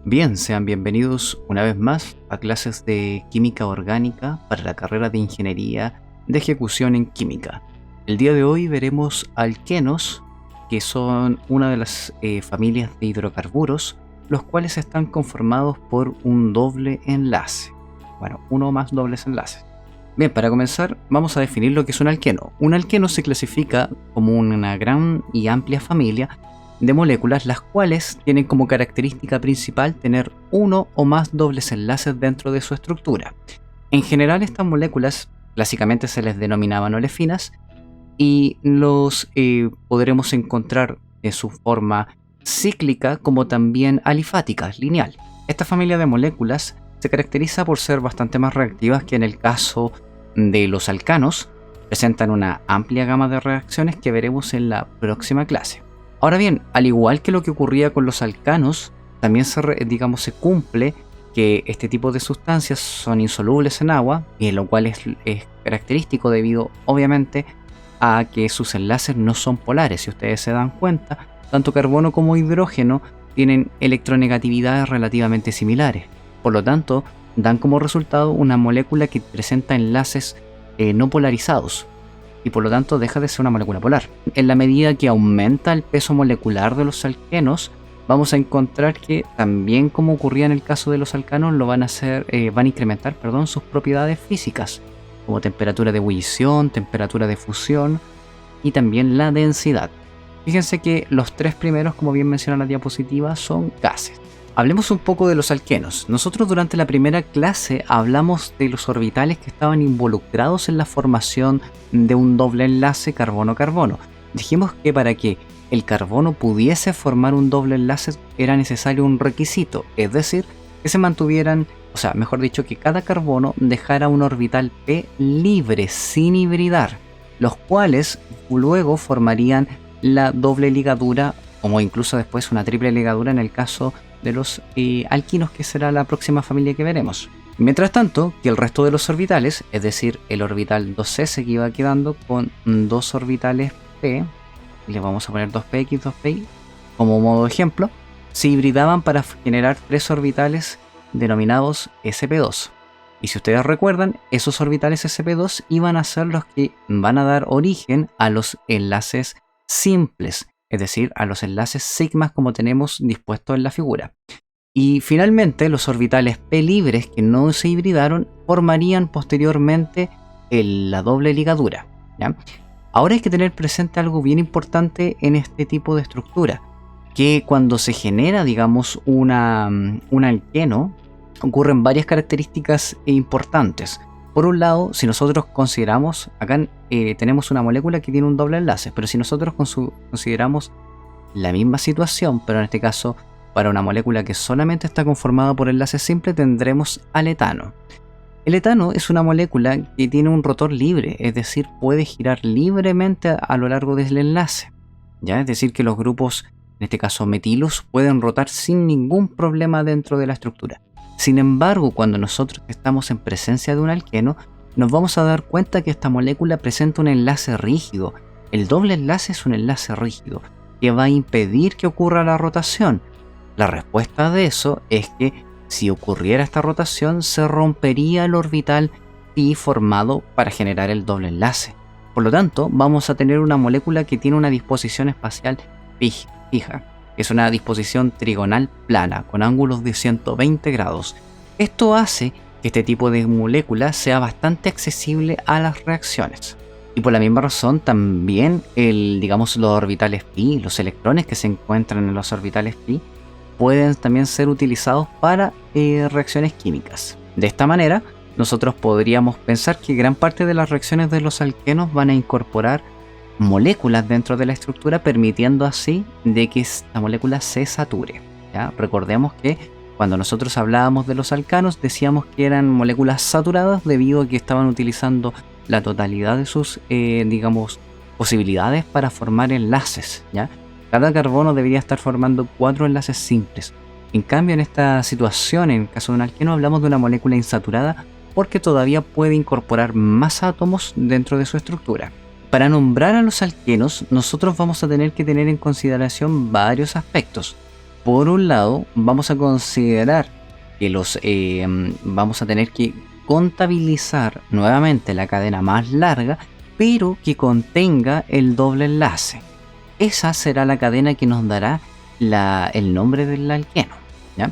Bien, sean bienvenidos una vez más a clases de química orgánica para la carrera de Ingeniería de Ejecución en Química. El día de hoy veremos alquenos, que son una de las familias de hidrocarburos, los cuales están conformados por un doble enlace. Bueno, uno o más dobles enlaces. Bien, para comenzar vamos a definir lo que es un alqueno. Un alqueno se clasifica como una gran y amplia familia de moléculas, las cuales tienen como característica principal tener uno o más dobles enlaces dentro de su estructura. En general, estas moléculas clásicamente se les denominaban olefinas y los podremos encontrar en su forma cíclica como también alifática, lineal. Esta familia de moléculas se caracteriza por ser bastante más reactivas que en el caso de los alcanos. Presentan una amplia gama de reacciones que veremos en la próxima clase. Ahora bien, al igual que lo que ocurría con los alcanos, también se cumple que este tipo de sustancias son insolubles en agua, y lo cual es característico debido obviamente a que sus enlaces no son polares. Si ustedes se dan cuenta, tanto carbono como hidrógeno tienen electronegatividades relativamente similares. Por lo tanto, dan como resultado una molécula que presenta enlaces no polarizados, y por lo tanto deja de ser una molécula polar. En la medida que aumenta el peso molecular de los alquenos, vamos a encontrar que también, como ocurría en el caso de los alcanos, van a incrementar sus propiedades físicas, como temperatura de ebullición, temperatura de fusión y también la densidad. Fíjense que los tres primeros, como bien menciona la diapositiva, son gases. Hablemos un poco de los alquenos. Nosotros durante la primera clase hablamos de los orbitales que estaban involucrados en la formación de un doble enlace carbono-carbono. Dijimos que para que el carbono pudiese formar un doble enlace era necesario un requisito, es decir, que se mantuvieran, que cada carbono dejara un orbital p libre, sin hibridar, los cuales luego formarían la doble ligadura, o incluso después una triple ligadura en el caso de los alquinos, que será la próxima familia que veremos. Mientras tanto, que el resto de los orbitales, es decir, el orbital 2s se iba quedando con dos orbitales p, y le vamos a poner 2px, 2pi como modo de ejemplo, se hibridaban para generar tres orbitales denominados sp2. Y si ustedes recuerdan, esos orbitales sp2 iban a ser los que van a dar origen a los enlaces simples, es decir, a los enlaces sigmas como tenemos dispuestos en la figura. Y finalmente los orbitales p libres que no se hibridaron formarían posteriormente la doble ligadura, ¿ya? Ahora hay que tener presente algo bien importante en este tipo de estructura, que cuando se genera, un alqueno, ocurren varias características importantes. Por un lado, si nosotros consideramos, acá tenemos una molécula que tiene un doble enlace, pero si nosotros consideramos la misma situación, pero en este caso para una molécula que solamente está conformada por enlaces simples, tendremos al etano. El etano es una molécula que tiene un rotor libre, es decir, puede girar libremente a lo largo del enlace, ¿ya? Es decir, que los grupos, en este caso metilos, pueden rotar sin ningún problema dentro de la estructura. Sin embargo, cuando nosotros estamos en presencia de un alqueno, nos vamos a dar cuenta que esta molécula presenta un enlace rígido. El doble enlace es un enlace rígido que va a impedir que ocurra la rotación. La respuesta de eso es que si ocurriera esta rotación, se rompería el orbital pi formado para generar el doble enlace. Por lo tanto, vamos a tener una molécula que tiene una disposición espacial fija. Es una disposición trigonal plana con ángulos de 120 grados. Esto hace que este tipo de molécula sea bastante accesible a las reacciones. Y por la misma razón también los orbitales pi, los electrones que se encuentran en los orbitales pi, pueden también ser utilizados para reacciones químicas. De esta manera, nosotros podríamos pensar que gran parte de las reacciones de los alquenos van a incorporar moléculas dentro de la estructura, permitiendo así de que esta molécula se sature, ¿ya? Recordemos que cuando nosotros hablábamos de los alcanos decíamos que eran moléculas saturadas debido a que estaban utilizando la totalidad de sus posibilidades para formar enlaces, ¿ya? Cada carbono debería estar formando 4 enlaces simples. En cambio, en esta situación, en el caso de un alqueno, hablamos de una molécula insaturada porque todavía puede incorporar más átomos dentro de su estructura. Para nombrar a los alquenos, nosotros vamos a tener que tener en consideración varios aspectos. por un lado, vamos a considerar que vamos a tener que contabilizar nuevamente la cadena más larga, pero que contenga el doble enlace. Esa será la cadena que nos dará el nombre del alqueno, ¿ya?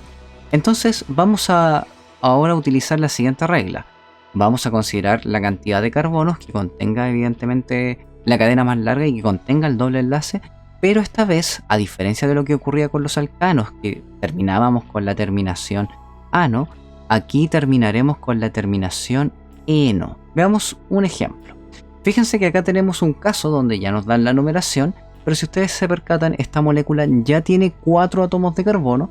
Entonces vamos a ahora utilizar la siguiente regla. Vamos a considerar la cantidad de carbonos que contenga evidentemente la cadena más larga y que contenga el doble enlace, pero esta vez, a diferencia de lo que ocurría con los alcanos, que terminábamos con la terminación ano, aquí terminaremos con la terminación eno. Veamos un ejemplo. Fíjense que acá tenemos un caso donde ya nos dan la numeración, pero si ustedes se percatan, esta molécula ya tiene 4 átomos de carbono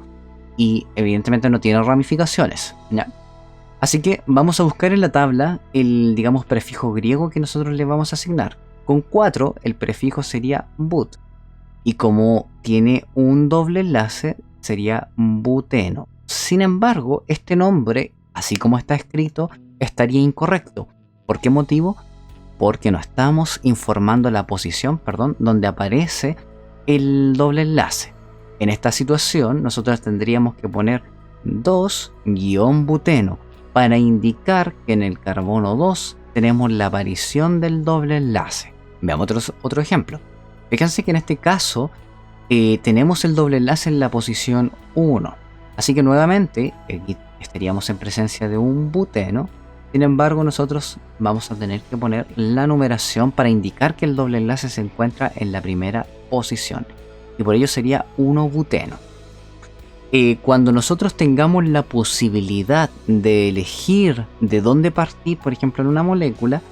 y evidentemente no tiene ramificaciones, ¿ya? Así que vamos a buscar en la tabla el, digamos, prefijo griego que nosotros le vamos a asignar. Con 4 el prefijo sería but, y como tiene un doble enlace sería buteno. Sin embargo, este nombre, así como está escrito, estaría incorrecto. ¿Por qué motivo? Porque no estamos informando la posición, donde aparece el doble enlace. En esta situación, nosotros tendríamos que poner 2-buteno para indicar que en el carbono 2 tenemos la aparición del doble enlace. Veamos otro ejemplo. Fíjense que en este caso tenemos el doble enlace en la posición 1. Así que nuevamente aquí estaríamos en presencia de un buteno. Sin embargo, nosotros vamos a tener que poner la numeración para indicar que el doble enlace se encuentra en la primera posición. Y por ello sería 1-buteno. Cuando nosotros tengamos la posibilidad de elegir de dónde partir, por ejemplo en una molécula,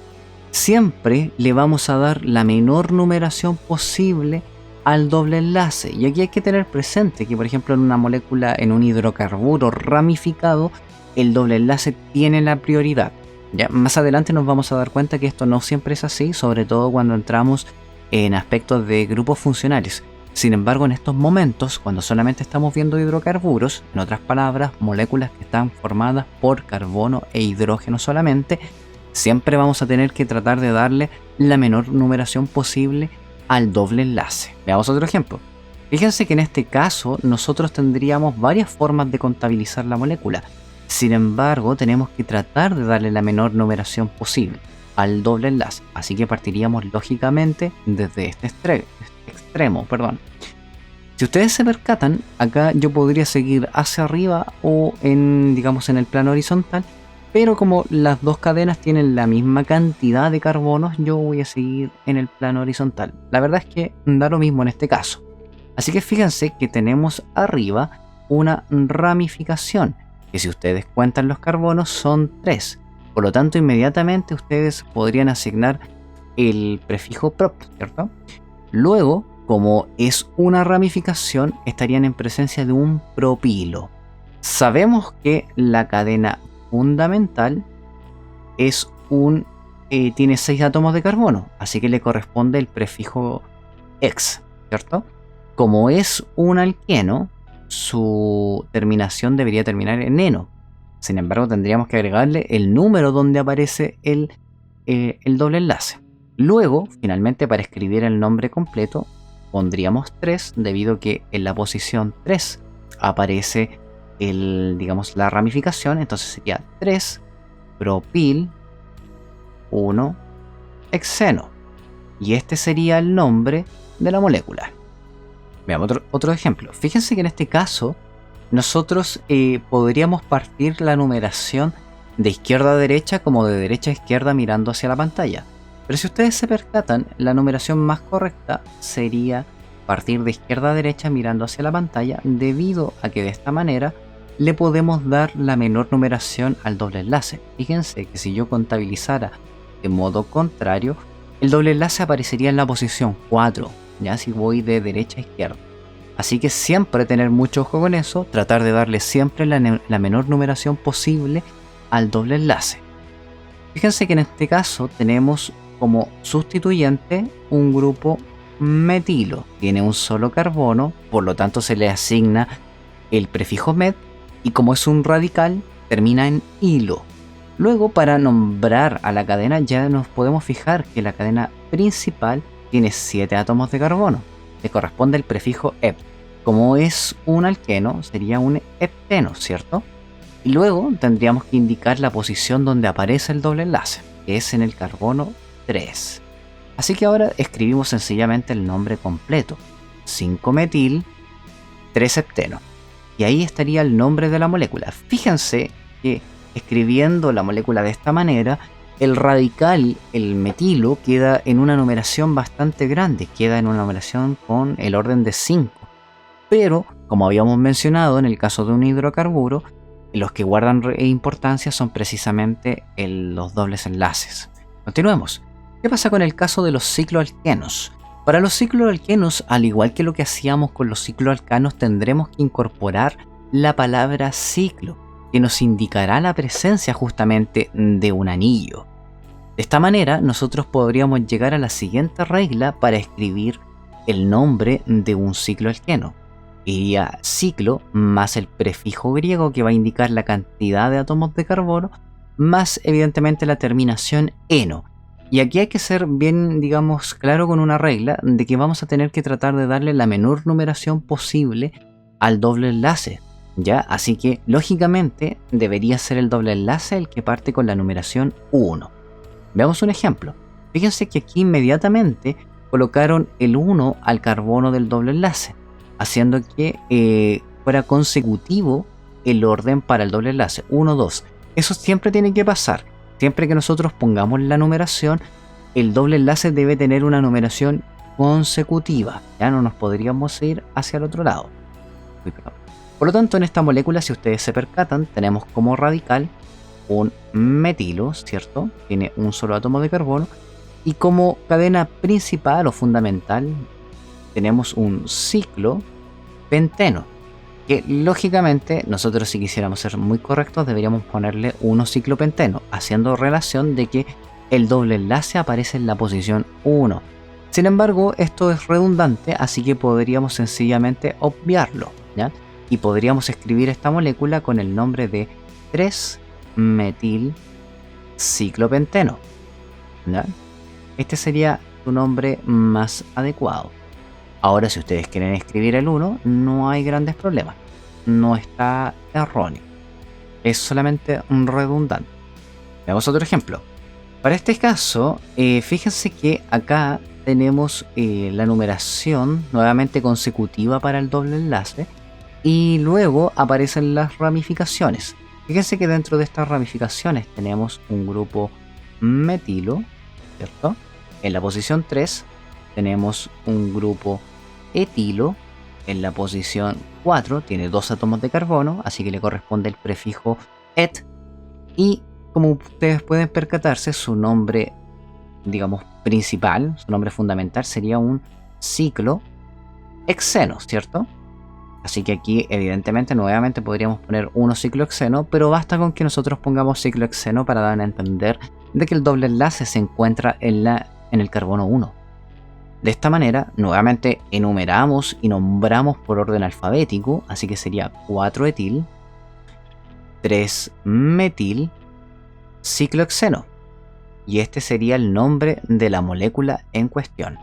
siempre le vamos a dar la menor numeración posible al doble enlace. Y aquí hay que tener presente que, por ejemplo, en una molécula, en un hidrocarburo ramificado, el doble enlace tiene la prioridad. Ya más adelante nos vamos a dar cuenta que esto no siempre es así, sobre todo cuando entramos en aspectos de grupos funcionales. Sin embargo, en estos momentos, cuando solamente estamos viendo hidrocarburos, en otras palabras, moléculas que están formadas por carbono e hidrógeno solamente, siempre vamos a tener que tratar de darle la menor numeración posible al doble enlace. Veamos otro ejemplo. Fíjense que en este caso nosotros tendríamos varias formas de contabilizar la molécula. Sin embargo, tenemos que tratar de darle la menor numeración posible al doble enlace. Así que partiríamos lógicamente desde este extremo. Si ustedes se percatan, acá yo podría seguir hacia arriba o en el plano horizontal, pero como las dos cadenas tienen la misma cantidad de carbonos, yo voy a seguir en el plano horizontal. La verdad es que da lo mismo en este caso. Así que fíjense que tenemos arriba una ramificación, que si ustedes cuentan los carbonos son 3. Por lo tanto, inmediatamente ustedes podrían asignar el prefijo prop, ¿cierto? Luego, como es una ramificación, estarían en presencia de un propilo. Sabemos que la cadena fundamental es tiene 6 átomos de carbono, así que le corresponde el prefijo ex, ¿cierto? Como es un alqueno, su terminación debería terminar en eno. Sin embargo, tendríamos que agregarle el número donde aparece el doble enlace. Luego, finalmente, para escribir el nombre completo, pondríamos 3, debido a que en la posición 3 aparece la ramificación. Entonces sería 3 propil 1 hexeno. Y este sería el nombre de la molécula. Veamos otro ejemplo. Fíjense que en este caso nosotros podríamos partir la numeración de izquierda a derecha como de derecha a izquierda mirando hacia la pantalla. Pero si ustedes se percatan, la numeración más correcta sería partir de izquierda a derecha mirando hacia la pantalla, debido a que de esta manera le podemos dar la menor numeración al doble enlace. Fíjense que si yo contabilizara de modo contrario, el doble enlace aparecería en la posición 4, ya si voy de derecha a izquierda. Así que siempre tener mucho ojo con eso, tratar de darle siempre la menor numeración posible al doble enlace. Fíjense que en este caso tenemos como sustituyente un grupo metilo. Tiene un solo carbono, por lo tanto se le asigna el prefijo met, y como es un radical, termina en hilo. Luego, para nombrar a la cadena, ya nos podemos fijar que la cadena principal tiene 7 átomos de carbono. Le corresponde el prefijo ep. como es un alqueno, sería un hepteno, ¿cierto? Y luego tendríamos que indicar la posición donde aparece el doble enlace, que es en el carbono 3. Así que ahora escribimos sencillamente el nombre completo: 5-metil 3-hepteno. Y ahí estaría el nombre de la molécula. Fíjense que escribiendo la molécula de esta manera, el radical, el metilo, queda en una numeración bastante grande, queda en una numeración con el orden de 5. Pero, como habíamos mencionado en el caso de un hidrocarburo, los que guardan importancia son precisamente los dobles enlaces. Continuemos. ¿Qué pasa con el caso de los cicloalquenos? Para los cicloalquenos, al igual que lo que hacíamos con los cicloalcanos, tendremos que incorporar la palabra ciclo, que nos indicará la presencia justamente de un anillo. De esta manera, nosotros podríamos llegar a la siguiente regla para escribir el nombre de un cicloalqueno. Iría ciclo más el prefijo griego que va a indicar la cantidad de átomos de carbono, más evidentemente la terminación eno. Y aquí hay que ser bien, digamos, claro con una regla de que vamos a tener que tratar de darle la menor numeración posible al doble enlace, ¿ya? Así que, lógicamente, debería ser el doble enlace el que parte con la numeración 1. Veamos un ejemplo. Fíjense que aquí inmediatamente colocaron el 1 al carbono del doble enlace, haciendo que fuera consecutivo el orden para el doble enlace, 1, 2. Eso siempre tiene que pasar. Siempre que nosotros pongamos la numeración, el doble enlace debe tener una numeración consecutiva. Ya no nos podríamos ir hacia el otro lado. Por lo tanto, en esta molécula, si ustedes se percatan, tenemos como radical un metilo, ¿cierto? Tiene un solo átomo de carbono. Y como cadena principal o fundamental, tenemos un ciclo penteno, que lógicamente nosotros, si quisiéramos ser muy correctos, deberíamos ponerle 1 ciclopenteno, haciendo relación de que el doble enlace aparece en la posición 1. Sin embargo, esto es redundante, así que podríamos sencillamente obviarlo, ¿ya? Y podríamos escribir esta molécula con el nombre de 3-metil ciclopenteno, ¿ya? Este sería su nombre más adecuado. Ahora, si ustedes quieren escribir el 1, no hay grandes problemas. No está erróneo. Es solamente un redundante. Veamos otro ejemplo. Para este caso, fíjense que acá tenemos la numeración nuevamente consecutiva para el doble enlace. Y luego aparecen las ramificaciones. Fíjense que dentro de estas ramificaciones tenemos un grupo metilo, ¿cierto? En la posición 3 tenemos un grupo etilo. En la posición 4 tiene 2 átomos de carbono, así que le corresponde el prefijo et. Y como ustedes pueden percatarse, su nombre, digamos, principal, su nombre fundamental sería un ciclo hexeno, ¿cierto? Así que aquí, evidentemente, nuevamente podríamos poner 1 ciclohexeno, pero basta con que nosotros pongamos ciclohexeno para dar a entender de que el doble enlace se encuentra en el carbono 1. De esta manera, nuevamente enumeramos y nombramos por orden alfabético, así que sería 4-etil, 3-metil, ciclohexeno. Y este sería el nombre de la molécula en cuestión.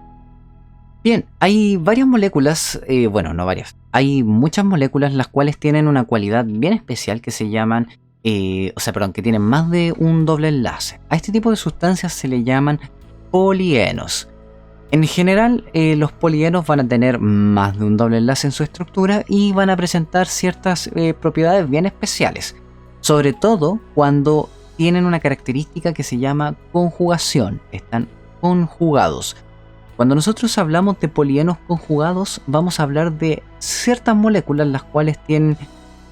Bien, hay varias moléculas, no varias, hay muchas moléculas las cuales tienen una cualidad bien especial que se llaman, que tienen más de un doble enlace. A este tipo de sustancias se le llaman polienos. En general, los polienos van a tener más de un doble enlace en su estructura y van a presentar ciertas propiedades bien especiales, sobre todo cuando tienen una característica que se llama conjugación, están conjugados. Cuando nosotros hablamos de polienos conjugados, vamos a hablar de ciertas moléculas las cuales tienen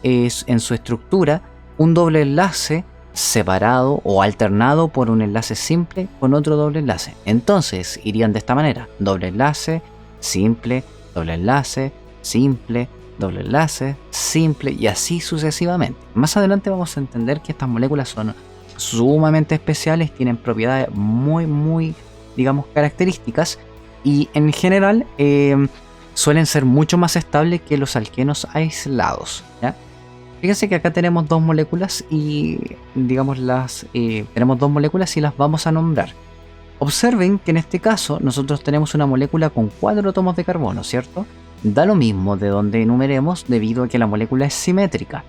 en su estructura un doble enlace separado o alternado por un enlace simple con otro doble enlace. Entonces irían de esta manera: doble enlace, simple, doble enlace, simple, doble enlace, simple, y así sucesivamente. Más adelante vamos a entender que estas moléculas son sumamente especiales, tienen propiedades muy, digamos, características, y en general suelen ser mucho más estables que los alquenos aislados, ¿ya? Fíjense que acá tenemos dos moléculas y digamos tenemos dos moléculas y las vamos a nombrar. Observen que en este caso nosotros tenemos una molécula con 4 átomos de carbono, ¿cierto? Da lo mismo de donde enumeremos debido a que la molécula es simétrica.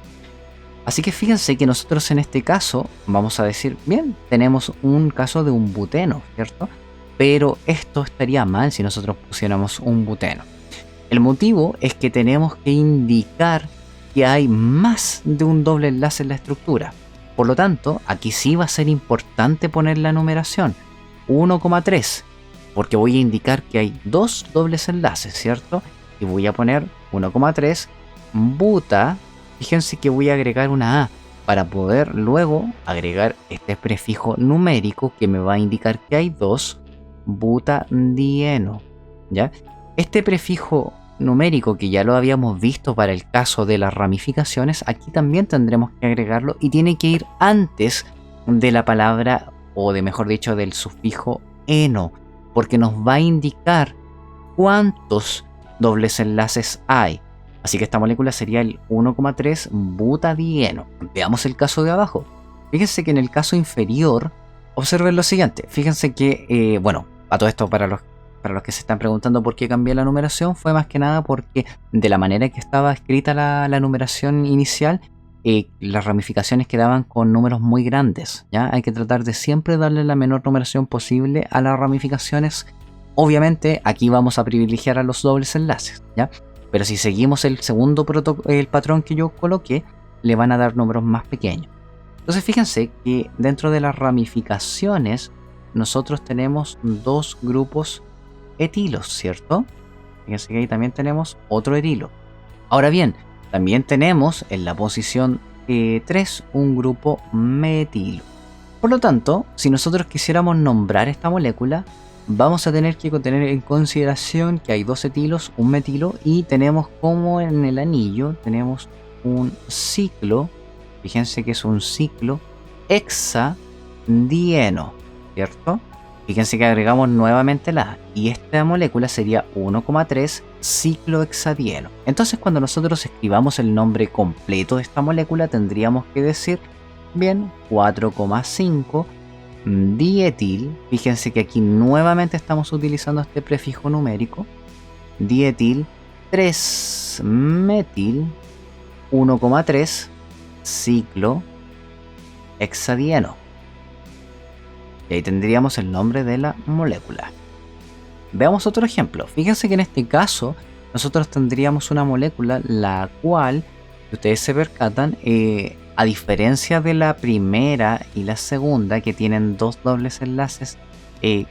Así que fíjense que nosotros en este caso vamos a decir, bien, tenemos un caso de un buteno, ¿cierto? Pero esto estaría mal si nosotros pusiéramos un buteno. El motivo es que tenemos que indicar que hay más de un doble enlace en la estructura. Por lo tanto, aquí sí va a ser importante poner la numeración 1,3, porque voy a indicar que hay dos dobles enlaces, ¿cierto? Y voy a poner 1,3 buta. Fíjense que voy a agregar una A para poder luego agregar este prefijo numérico que me va a indicar que hay dos butadieno, ¿ya? Este prefijo numérico que ya lo habíamos visto para el caso de las ramificaciones, aquí también tendremos que agregarlo y tiene que ir antes de la palabra, o de mejor dicho, del sufijo eno, porque nos va a indicar cuántos dobles enlaces hay. Así que esta molécula sería el 1,3 butadieno. Veamos el caso de abajo. Fíjense que en el caso inferior, observen lo siguiente. Fíjense que, bueno, a todo esto para los que se están preguntando por qué cambié la numeración, fue más que nada porque de la manera que estaba escrita la numeración inicial, las ramificaciones quedaban con números muy grandes, ¿ya? Hay que tratar de siempre darle la menor numeración posible a las ramificaciones. Obviamente aquí vamos a privilegiar a los dobles enlaces, ¿ya? Pero si seguimos el segundo el patrón que yo coloqué, le van a dar números más pequeños. Entonces fíjense que dentro de las ramificaciones nosotros tenemos dos grupos etilos, ¿cierto? Fíjense que ahí también tenemos otro etilo. Ahora bien, también tenemos en la posición 3 un grupo metilo. Por lo tanto, si nosotros quisiéramos nombrar esta molécula, vamos a tener que tener en consideración que hay dos etilos, un metilo, y tenemos como en el anillo, tenemos un ciclo, fíjense que es un ciclo hexadieno, ¿cierto? Fíjense que agregamos nuevamente la A, y esta molécula sería 1,3 ciclohexadieno. Entonces cuando nosotros escribamos el nombre completo de esta molécula, tendríamos que decir, bien, 4,5 dietil. Fíjense que aquí nuevamente estamos utilizando este prefijo numérico. Dietil 3 metil 1,3 ciclo hexadieno. Y ahí tendríamos el nombre de la molécula. Veamos otro ejemplo. Fíjense que en este caso nosotros tendríamos una molécula la cual, si ustedes se percatan, a diferencia de la primera y la segunda, que tienen dos dobles enlaces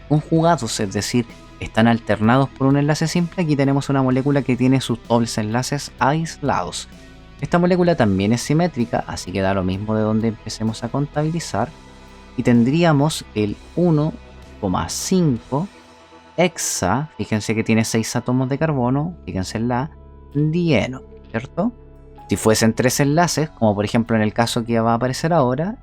conjugados, es decir, están alternados por un enlace simple, aquí tenemos una molécula que tiene sus dobles enlaces aislados. Esta molécula también es simétrica, así que da lo mismo de donde empecemos a contabilizar, y tendríamos el 1,5 hexa, fíjense que tiene 6 átomos de carbono, fíjense en la dieno, ¿cierto? Si fuesen tres enlaces, como por ejemplo en el caso que va a aparecer ahora,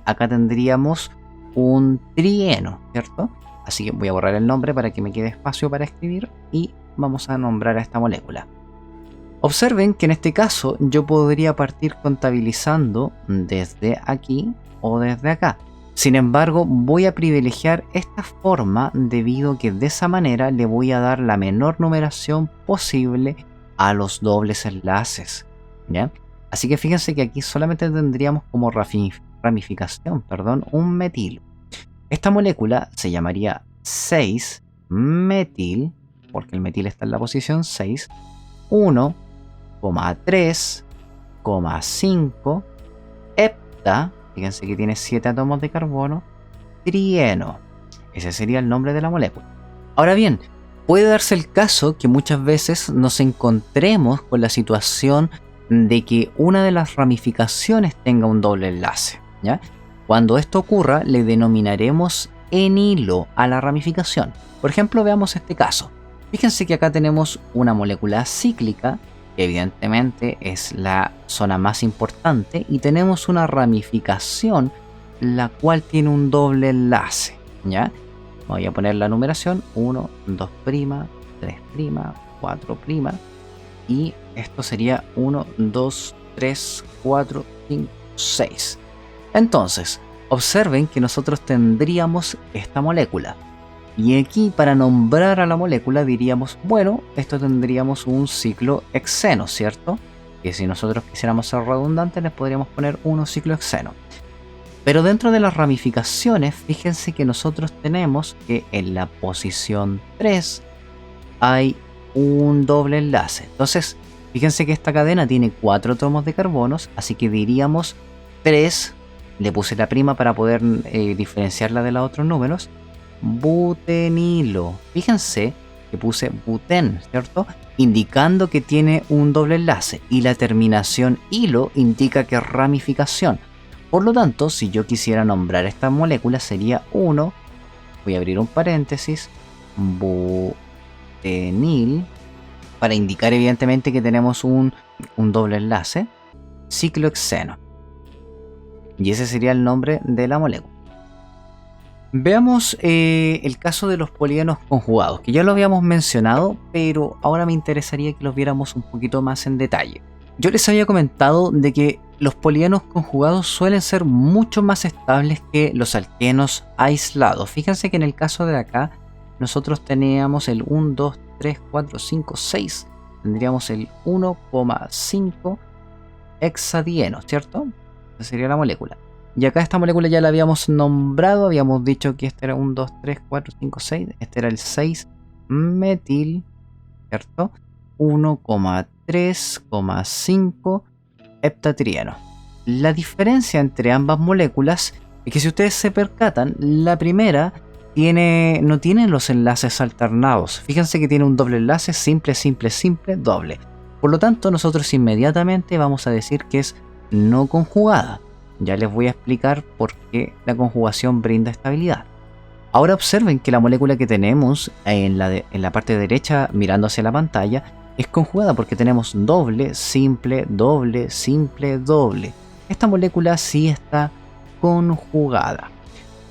acá tendríamos un trieno, ¿cierto? Así que voy a borrar el nombre para que me quede espacio para escribir y vamos a nombrar a esta molécula. Observen que en este caso yo podría partir contabilizando desde aquí o desde acá. Sin embargo, voy a privilegiar esta forma debido a que de esa manera le voy a dar la menor numeración posible a los dobles enlaces, ¿ya? Así que fíjense que aquí solamente tendríamos como ramificación, un metilo. Esta molécula se llamaría 6-metil, porque el metil está en la posición 6, 1,3,5 hepta. Fíjense que tiene 7 átomos de carbono, trieno. Ese sería el nombre de la molécula. Ahora bien, puede darse el caso que muchas veces nos encontremos con la situación de que una de las ramificaciones tenga un doble enlace, ¿ya? Cuando esto ocurra, le denominaremos enilo a la ramificación. Por ejemplo, veamos este caso. Fíjense que acá tenemos una molécula cíclica, que evidentemente es la zona más importante, y tenemos una ramificación la cual tiene un doble enlace, ¿ya? Voy a poner la numeración 1, 2', 3', 4', y esto sería 1, 2, 3, 4, 5, 6. Entonces, observen que nosotros tendríamos esta molécula. Y aquí, para nombrar a la molécula, diríamos, bueno, esto tendríamos un ciclo hexeno, ¿cierto? Que si nosotros quisiéramos ser redundantes, les podríamos poner un ciclo hexeno. Pero dentro de las ramificaciones, fíjense que nosotros tenemos que en la posición 3 hay un doble enlace. Entonces, fíjense que esta cadena tiene 4 átomos de carbonos, así que diríamos 3, le puse la prima para poder diferenciarla de los otros números, butenilo. Fíjense que puse buten, ¿cierto? Indicando que tiene un doble enlace, y la terminación hilo indica que es ramificación. Por lo tanto, si yo quisiera nombrar esta molécula, sería 1, voy a abrir un paréntesis, butenil, para indicar evidentemente que tenemos un doble enlace, ciclohexeno. Y ese sería el nombre de la molécula. Veamos el caso de los polígonos conjugados, que ya lo habíamos mencionado, pero ahora me interesaría que los viéramos un poquito más en detalle. Yo les había comentado de que los polígonos conjugados suelen ser mucho más estables que los alquenos aislados. Fíjense que en el caso de acá, nosotros teníamos el 1, 2, 3, 4, 5, 6. Tendríamos el 1,5 hexadieno, ¿cierto? Esa sería la molécula. Y acá esta molécula ya la habíamos nombrado, habíamos dicho que este era 1, 2, 3, 4, 5, 6. Este era el 6 metil, ¿cierto? 1,3,5 heptatrieno. La diferencia entre ambas moléculas es que, si ustedes se percatan, la primera no tiene los enlaces alternados. Fíjense que tiene un doble enlace, simple, simple, simple, doble. Por lo tanto, nosotros inmediatamente vamos a decir que es no conjugada. Ya les voy a explicar por qué la conjugación brinda estabilidad. Ahora observen que la molécula que tenemos en la parte derecha, mirando hacia la pantalla, es conjugada porque tenemos doble, simple, doble, simple, doble. Esta molécula sí está conjugada.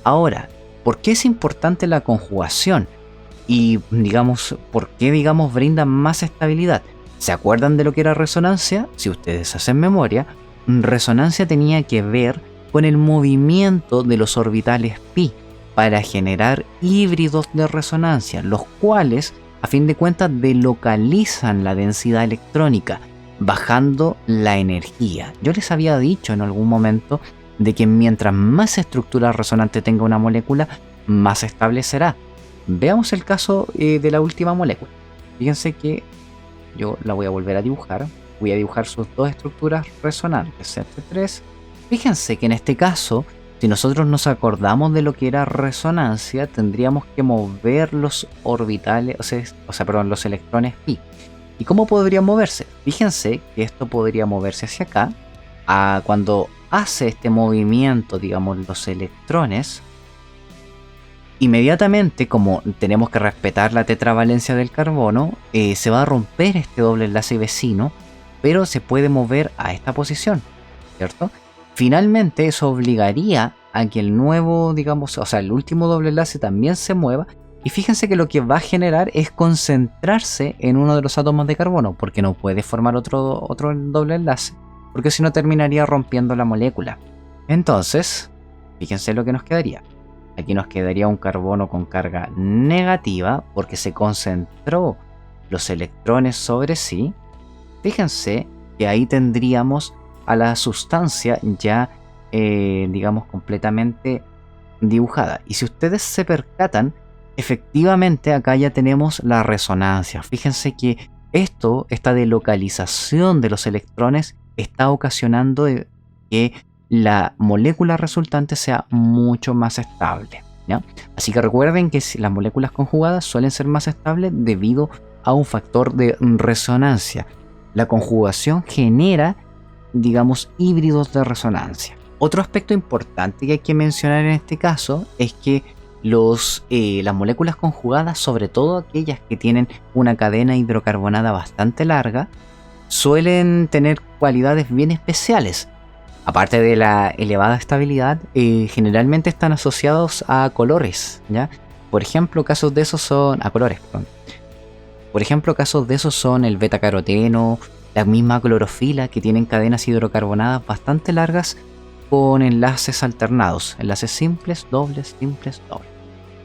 Ahora, ¿por qué es importante la conjugación? Y ¿por qué brinda más estabilidad? ¿Se acuerdan de lo que era resonancia? Si ustedes hacen memoria, resonancia tenía que ver con el movimiento de los orbitales pi para generar híbridos de resonancia, los cuales a fin de cuentas delocalizan la densidad electrónica, bajando la energía. Yo les había dicho en algún momento de que mientras más estructura resonante tenga una molécula, más estable será. Veamos el caso de la última molécula. Fíjense que yo la voy a volver a dibujar. Voy a dibujar sus dos estructuras resonantes, CT3. Fíjense que en este caso, si nosotros nos acordamos de lo que era resonancia, tendríamos que mover los orbitales, los electrones pi. ¿Y cómo podrían moverse? Fíjense que esto podría moverse hacia acá. Cuando hace este movimiento, los electrones, inmediatamente, como tenemos que respetar la tetravalencia del carbono, se va a romper este doble enlace vecino, pero se puede mover a esta posición, ¿cierto? Finalmente, eso obligaría a que el nuevo, el último doble enlace también se mueva. Y fíjense que lo que va a generar es concentrarse en uno de los átomos de carbono, porque no puede formar otro doble enlace, porque si no terminaría rompiendo la molécula. Entonces, fíjense lo que nos quedaría. Aquí nos quedaría un carbono con carga negativa, porque se concentró los electrones sobre sí. Fíjense que ahí tendríamos a la sustancia ya, completamente dibujada. Y si ustedes se percatan, efectivamente acá ya tenemos la resonancia. Fíjense que esta delocalización de los electrones está ocasionando que la molécula resultante sea mucho más estable, ¿ya? Así que recuerden que las moléculas conjugadas suelen ser más estables debido a un factor de resonancia. La conjugación genera, híbridos de resonancia. Otro aspecto importante que hay que mencionar en este caso es que las moléculas conjugadas, sobre todo aquellas que tienen una cadena hidrocarbonada bastante larga, suelen tener cualidades bien especiales. Aparte de la elevada estabilidad, generalmente están asociados a colores, ¿ya? Por ejemplo, casos de esos son el betacaroteno, la misma clorofila, que tienen cadenas hidrocarbonadas bastante largas con enlaces alternados, enlaces simples, dobles, simples, dobles.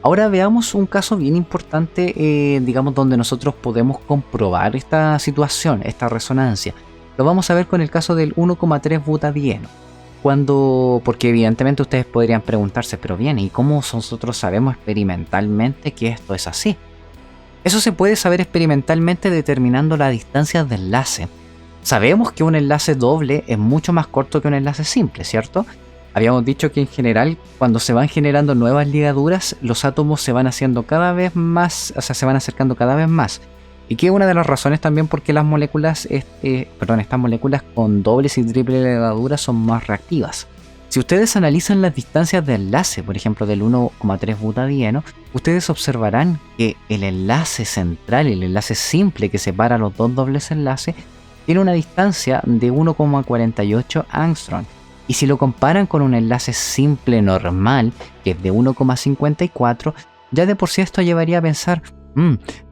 Ahora veamos un caso bien importante, digamos, donde nosotros podemos comprobar esta situación, esta resonancia. Lo vamos a ver con el caso del 1,3 butadieno. Porque evidentemente ustedes podrían preguntarse, pero bien, ¿y cómo nosotros sabemos experimentalmente que esto es así? Eso se puede saber experimentalmente determinando la distancia de enlace. Sabemos que un enlace doble es mucho más corto que un enlace simple, ¿cierto? Habíamos dicho que en general, cuando se van generando nuevas ligaduras, los átomos se van haciendo cada vez más, o sea, se van acercando cada vez más. Y que es una de las razones también por qué estas moléculas con dobles y triples ligaduras son más reactivas. Si ustedes analizan las distancias de enlace, por ejemplo del 1,3 butadieno, ustedes observarán que el enlace central, el enlace simple que separa los dos dobles enlaces, tiene una distancia de 1,48 angstrom. Y si lo comparan con un enlace simple normal, que es de 1,54, ya de por sí esto llevaría a pensar,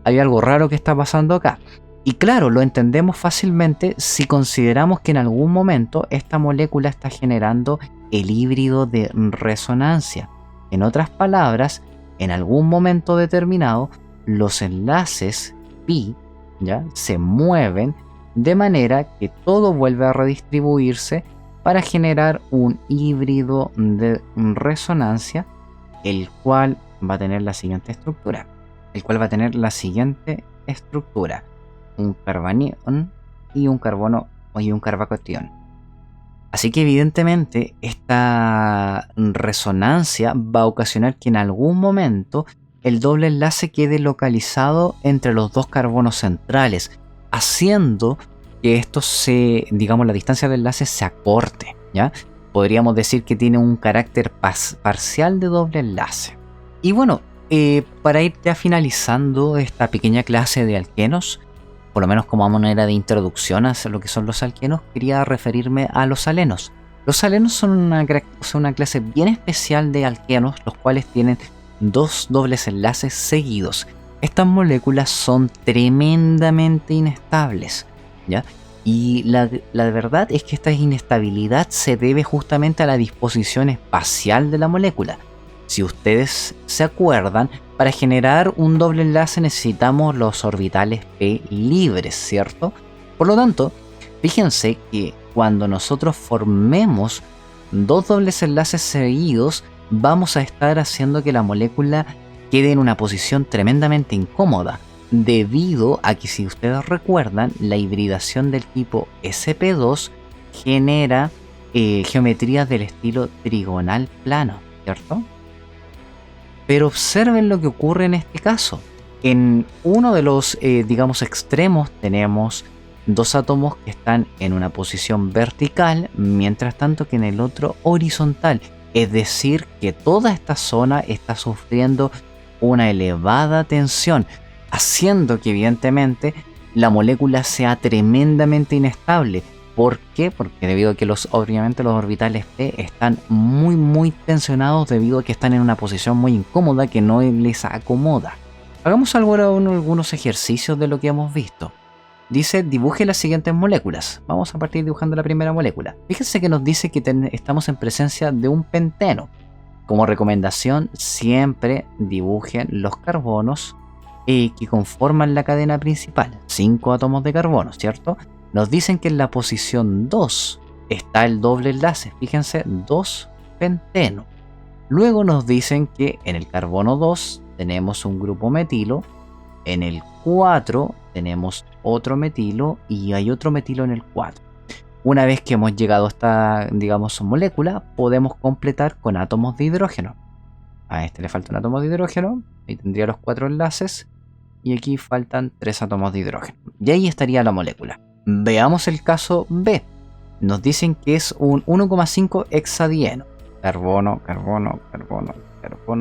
hay algo raro que está pasando acá. Y claro, lo entendemos fácilmente si consideramos que en algún momento esta molécula está generando el híbrido de resonancia. En otras palabras, en algún momento determinado, los enlaces pi ¿ya? Se mueven de manera que todo vuelve a redistribuirse para generar un híbrido de resonancia, el cual va a tener la siguiente estructura. Un carbanión y un carbono y un carbacatión. Así que evidentemente esta resonancia va a ocasionar que en algún momento el doble enlace quede localizado entre los dos carbonos centrales, haciendo que la distancia del enlace se acorte, ¿ya? Podríamos decir que tiene un carácter parcial de doble enlace. Y bueno, para ir ya finalizando esta pequeña clase de alquenos, por lo menos como manera de introducción a lo que son los alquenos, quería referirme a los alenos. Los alenos son una clase bien especial de alquenos, los cuales tienen dos dobles enlaces seguidos. Estas moléculas son tremendamente inestables, ¿ya? Y la verdad es que esta inestabilidad se debe justamente a la disposición espacial de la molécula. Si ustedes se acuerdan, para generar un doble enlace necesitamos los orbitales p libres, ¿cierto? Por lo tanto, fíjense que cuando nosotros formemos dos dobles enlaces seguidos, vamos a estar haciendo que la molécula quede en una posición tremendamente incómoda, debido a que, si ustedes recuerdan, la hibridación del tipo sp2 genera geometrías del estilo trigonal plano, ¿cierto? Pero observen lo que ocurre en este caso. En uno de los, extremos tenemos dos átomos que están en una posición vertical, mientras tanto que en el otro horizontal. Es decir, que toda esta zona está sufriendo una elevada tensión, haciendo que evidentemente la molécula sea tremendamente inestable. ¿Por qué? Porque debido a que obviamente los orbitales p están muy tensionados, debido a que están en una posición muy incómoda que no les acomoda. Hagamos ahora algunos ejercicios de lo que hemos visto. Dice, dibuje las siguientes moléculas. Vamos a partir dibujando la primera molécula. Fíjense que nos dice que estamos en presencia de un penteno. Como recomendación, siempre dibujen los carbonos que conforman la cadena principal. 5 átomos de carbono, ¿cierto? Nos dicen que en la posición 2 está el doble enlace. Fíjense, 2 penteno. Luego nos dicen que en el carbono 2 tenemos un grupo metilo. En el 4 tenemos otro metilo y hay otro metilo en el 4. Una vez que hemos llegado a esta, molécula, podemos completar con átomos de hidrógeno. A este le falta un átomo de hidrógeno, ahí tendría los 4 enlaces, y aquí faltan 3 átomos de hidrógeno. Y ahí estaría la molécula. Veamos el caso B. Nos dicen que es un 1,5 hexadieno. Carbono,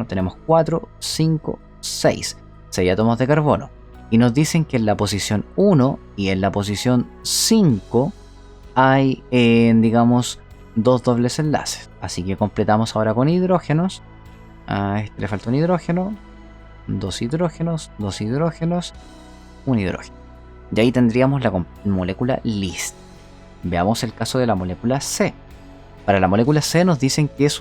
tenemos 4, 5, 6. 6 átomos de carbono. Y nos dicen que en la posición 1 y en la posición 5 hay, dos dobles enlaces. Así que completamos ahora con hidrógenos. A este le falta un hidrógeno, 2 hidrógenos, 2 hidrógenos, un hidrógeno. Y ahí tendríamos la molécula lista. Veamos el caso de la molécula C. Para la molécula C nos dicen que es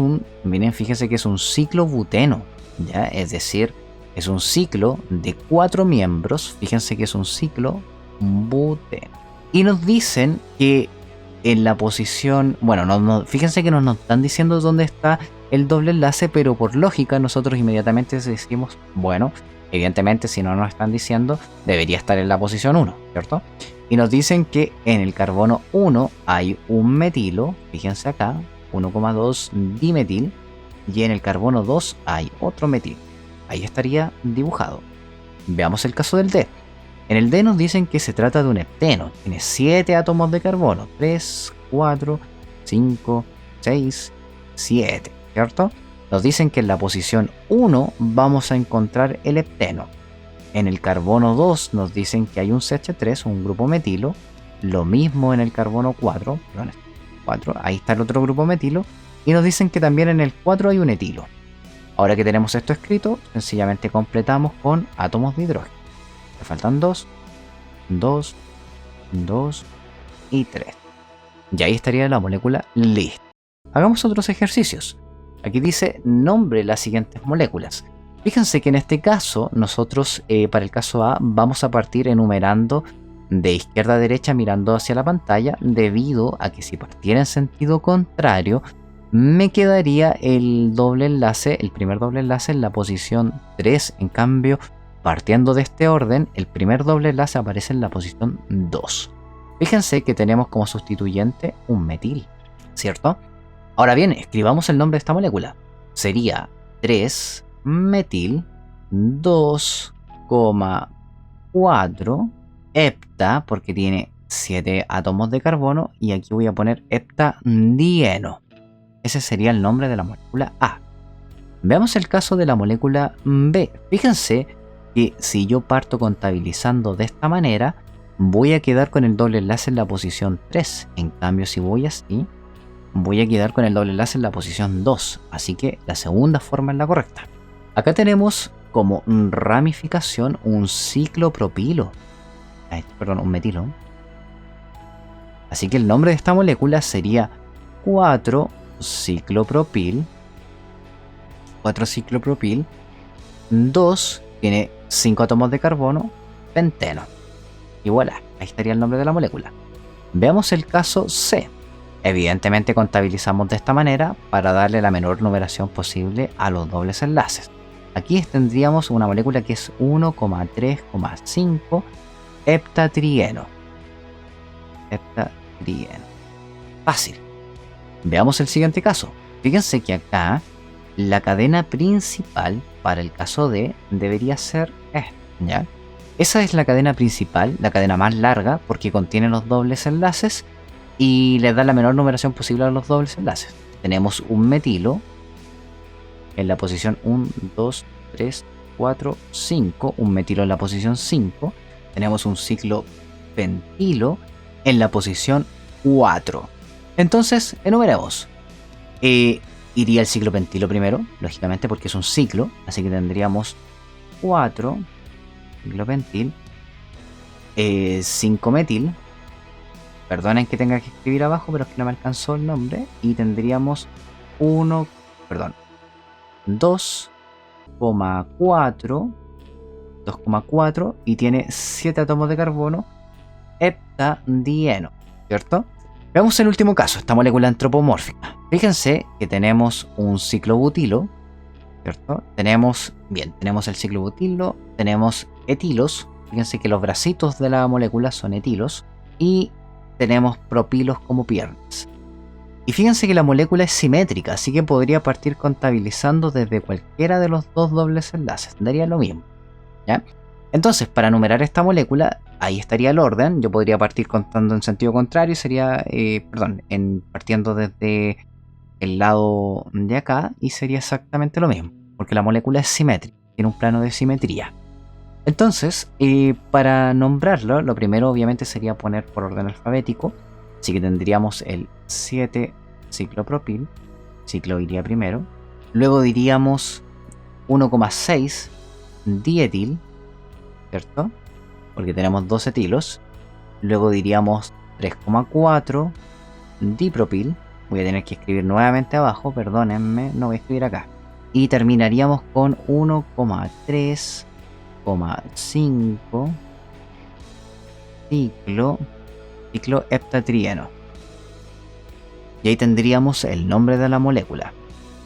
fíjense que es un ciclobuteno. ¿ya? Es decir, es un ciclo de 4 miembros. Fíjense que es un ciclo buteno. Y nos dicen que en la posición... Bueno, fíjense que no nos están diciendo dónde está el doble enlace, pero por lógica nosotros inmediatamente decimos, bueno, evidentemente si no nos están diciendo, debería estar en la posición 1, ¿cierto? Y nos dicen que en el carbono 1 hay un metilo, fíjense acá, 1,2 dimetil, y en el carbono 2 hay otro metil. Ahí estaría dibujado. Veamos el caso del D. En el D nos dicen que se trata de un hepteno. Tiene 7 átomos de carbono. 3, 4, 5, 6, 7. ¿Cierto? Nos dicen que en la posición 1 vamos a encontrar el hepteno. En el carbono 2 nos dicen que hay un CH3, un grupo metilo. Lo mismo en el carbono 4. Perdón, 4. Ahí está el otro grupo metilo. Y nos dicen que también en el 4 hay un etilo. Ahora que tenemos esto escrito, sencillamente completamos con átomos de hidrógeno. Me faltan 2, 2, 2 y 3. Y ahí estaría la molécula lista. Hagamos otros ejercicios. Aquí dice nombre las siguientes moléculas. Fíjense que en este caso, nosotros para el caso A vamos a partir enumerando de izquierda a derecha mirando hacia la pantalla, debido a que si partiera en sentido contrario, me quedaría el doble enlace, el primer doble enlace en la posición 3. En cambio, partiendo de este orden, el primer doble enlace aparece en la posición 2. Fíjense que tenemos como sustituyente un metil, ¿cierto? Ahora bien, escribamos el nombre de esta molécula. Sería 3 metil 2,4 hepta, porque tiene 7 átomos de carbono, y aquí voy a poner heptadieno. Ese sería el nombre de la molécula A. Veamos el caso de la molécula B. Fíjense que si yo parto contabilizando de esta manera, voy a quedar con el doble enlace en la posición 3. En cambio, si voy así, voy a quedar con el doble enlace en la posición 2. Así que la segunda forma es la correcta. Acá tenemos como ramificación un ciclopropilo. Perdón, un metilo. Así que el nombre de esta molécula sería 4-ciclopropil. 4-ciclopropil. 2 tiene 5 átomos de carbono, penteno. Y voilà, ahí estaría el nombre de la molécula. Veamos el caso C. Evidentemente contabilizamos de esta manera para darle la menor numeración posible a los dobles enlaces. Aquí tendríamos una molécula que es 1,3,5 heptatrieno. Heptatrieno. Fácil. Veamos el siguiente caso. Fíjense que acá la cadena principal para el caso D debería ser esta, ¿ya? Esa es la cadena principal, la cadena más larga, porque contiene los dobles enlaces y les da la menor numeración posible a los dobles enlaces. Tenemos un metilo en la posición 1, 2, 3, 4, 5. Un metilo en la posición 5. Tenemos un ciclo pentilo en la posición 4. Entonces, enumeremos. Iría el ciclo pentilo primero, lógicamente, porque es un ciclo. Así que tendríamos 4 ciclopentil, 5 metil. Perdonen que tenga que escribir abajo, pero es que no me alcanzó el nombre. Y tendríamos 2,4 y tiene 7 átomos de carbono, heptadieno, ¿cierto? Veamos el último caso, esta molécula antropomórfica. Fíjense que tenemos un ciclo butilo, ¿cierto? Tenemos el ciclo butilo, tenemos etilos. Fíjense que los bracitos de la molécula son etilos. Y tenemos propilos como piernas. Y fíjense que la molécula es simétrica, así que podría partir contabilizando desde cualquiera de los dos dobles enlaces. Daría lo mismo, ¿ya? Entonces, para numerar esta molécula, ahí estaría el orden. Yo podría partir contando en sentido contrario y sería, partiendo desde el lado de acá, y sería exactamente lo mismo, porque la molécula es simétrica, tiene un plano de simetría. Entonces, para nombrarlo, lo primero obviamente sería poner por orden alfabético. Así que tendríamos el 7-ciclopropil, ciclo iría primero. Luego diríamos 1,6 dietil, ¿cierto? Porque tenemos 2 etilos. Luego diríamos 3,4 dipropil. Voy a tener que escribir nuevamente abajo, perdónenme, no voy a escribir acá. Y terminaríamos con 1,3,5 ciclo heptatrieno. Y ahí tendríamos el nombre de la molécula.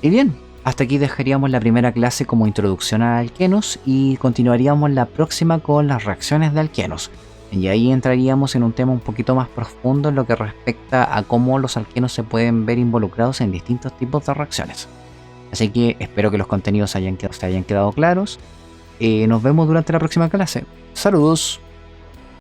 Y bien, hasta aquí dejaríamos la primera clase como introducción a alquenos y continuaríamos la próxima con las reacciones de alquenos. Y ahí entraríamos en un tema un poquito más profundo en lo que respecta a cómo los alquenos se pueden ver involucrados en distintos tipos de reacciones. Así que espero que los contenidos se hayan quedado claros. Nos vemos durante la próxima clase. Saludos.